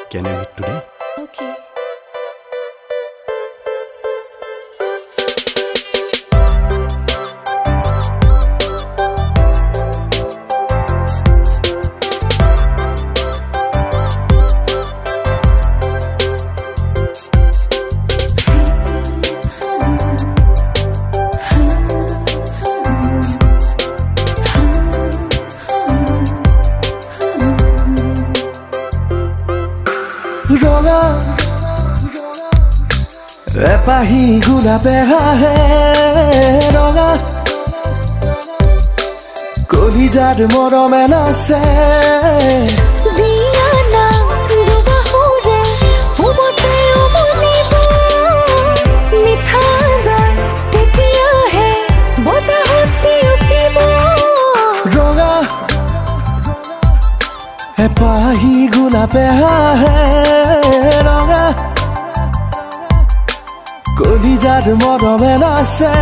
Can I meet today? Okay. Roga epahi gulape hahe roga kolijar morome nase Diya na roga hore umote umonibo mitha dar tetiya hai bota hoti upibo roga epahi gulape hahe roga kolijar morome nase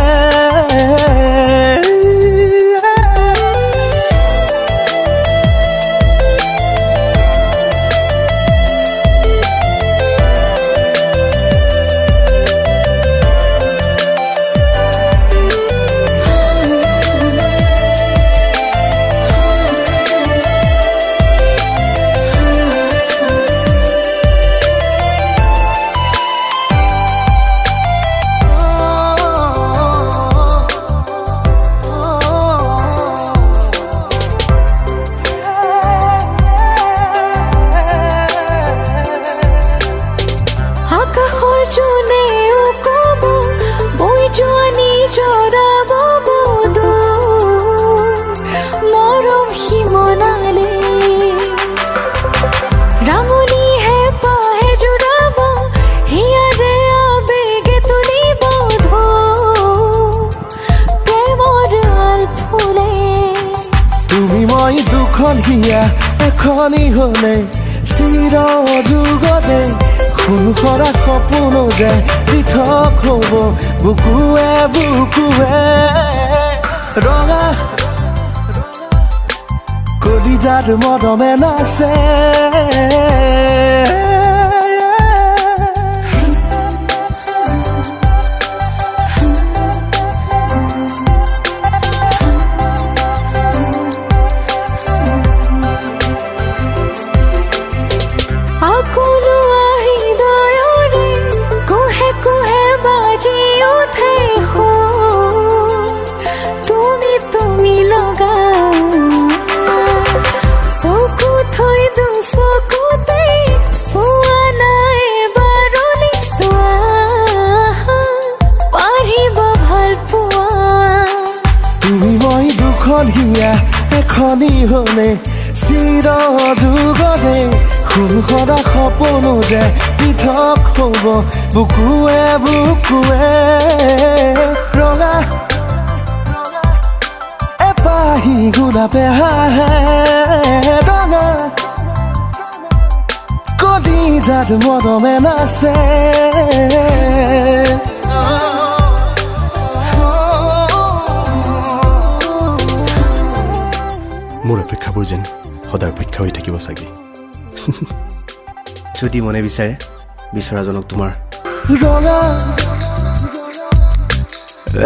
আকাশৰ জোনে ক'ব বৈ যোৱা নিজৰ ববদু মৰম সিমনালে ৰাঙনিহে পাহে জোৰাব হিয়াৰে আবেগে তুলিব ধো প্ৰেমৰ আল ফুলে তুমি মই দুখন হিয়া এখনি হলে চিৰ যুগতে খুন খৰা সপোন যে পৃথক হ'ব বুকুৱে বুকুৱে ৰঙা কলিজাৰ মৰমে নাচে আকলোৱা হৃদয়ৰে কুহে কুহে বাজি উঠে তুমি তুমি লগা চকু থৈ দুচকুতে চোৱা নাই বাৰলি চোৱা পাৰিব ভাল পোৱা তুমি মই দুখন হিয়া এখনি হলে চিৰ যুগতে খুন খৰা সপোন যে পৃথক হ'ব বুকুৱে বুকুৱে ৰঙা এপাহি গোলাপে হাহে ৰঙা কলিজাৰ মৰমে নাচে মোৰ অপেক্ষাবোৰ যেন সদায় অপেক্ষা হৈ থাকিব চাগে যদি মনে বিচাৰে বিচৰাজনক তোমাৰ ৰঙা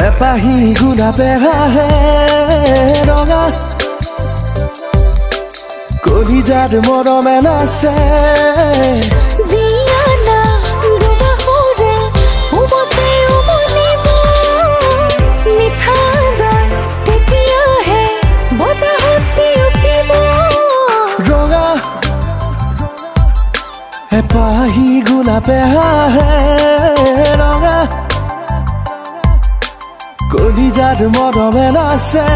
এপাহি গোলাপে হাহে ৰঙা কলিজাৰ মৰমে নাচে দিয়া না ৰঙা হৰে উমতে উমনিব মিঠা দান তেতিয়াহে বতাহত উপিব ৰঙা এপাহি গোলাপে হাহে ৰঙা কলিজাৰ মৰমে নাচে